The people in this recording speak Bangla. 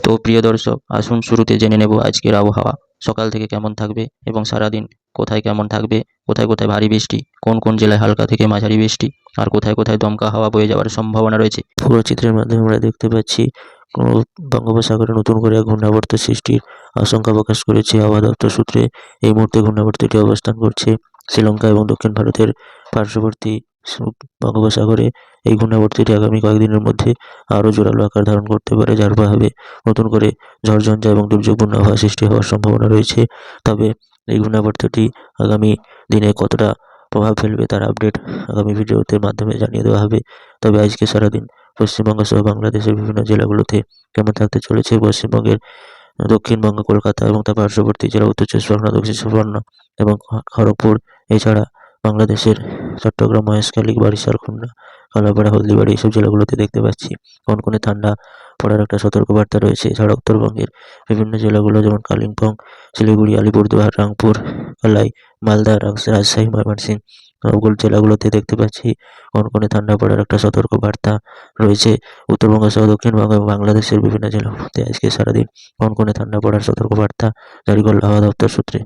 তো প্রিয় দর্শক, আসুন শুরুতে জেনে নেব আজকের আবহাওয়া সকাল থেকে কেমন থাকবে এবং সারাদিন কোথায় কেমন থাকবে, কোথায় কোথায় ভারী বৃষ্টি, কোন কোন জেলায় হালকা থেকে মাঝারি বৃষ্টি, আর কোথায় কোথায় দমকা হাওয়া বয়ে যাওয়ার সম্ভাবনা রয়েছে। পুরো চিত্রের মাধ্যমে আমরা দেখতে পাচ্ছি বঙ্গোপসাগরে নতুন করে এক ঘূর্ণাবর্ত সৃষ্টির আশঙ্কা প্রকাশ করেছে আবহাওয়া দপ্তর সূত্রে। এই মুহূর্তে ঘূর্ণাবর্তটি অবস্থান করছে শ্রীলঙ্কা এবং দক্ষিণ ভারতের পার্শ্ববর্তী বঙ্গোপসাগরে। এই ঘূর্ণাবর্তটি আগামী কয়েকদিনের মধ্যে আরও জোরালো আকার ধারণ করতে পারে, যার প্রভাবে নতুন করে ঝড়ঝঞ্ঝা এবং দুর্যোগপূর্ণ আবহাওয়া সৃষ্টি হওয়ার সম্ভাবনা রয়েছে। তবে এই ঘূর্ণাবর্তটি আগামী দিনে কতটা প্রভাব ফেলবে তার আপডেট আগামী ভিডিওতে মাধ্যমে জানিয়ে দেওয়া হবে। তবে আজকে সারাদিন পশ্চিমবঙ্গ সহ বাংলাদেশের বিভিন্ন জেলাগুলোতে কেমন থাকতে চলেছে, পশ্চিমবঙ্গের দক্ষিণবঙ্গ, কলকাতা এবং তার পার্শ্ববর্তী জেলা উত্তর চব্বিশ পরগনা, দক্ষিণ চব্বিশ পরগনা এবং খড়গপুর, এছাড়া বাংলাদেশের চট্টগ্রাম, মহেশখালী, বরিশাল, খুলনা, কালাপাড়া, হলদিবাড়ি এইসব জেলাগুলোতে দেখতে পাচ্ছি কনকনে ঠান্ডা পড়ার একটা সতর্কবার্তা রয়েছে। এছাড়া উত্তরবঙ্গের বিভিন্ন জেলাগুলো যেমন কালিম্পং, শিলিগুড়ি, আলিপুরদুয়ার, রাংপুর, কালাই, মালদা, রাজশাহী, ময়মনসিংহ সবগুলো জেলাগুলোতে দেখতে পাচ্ছি কনকনে ঠান্ডা পড়ার একটা সতর্কবার্তা রয়েছে। উত্তরবঙ্গ সহ দক্ষিণবঙ্গ এবং বাংলাদেশের বিভিন্ন জেলাগুলোতে আজকে সারাদিন কনকনে ঠান্ডা পড়ার সতর্কবার্তা জারি করল আবহাওয়া দপ্তর সূত্রে।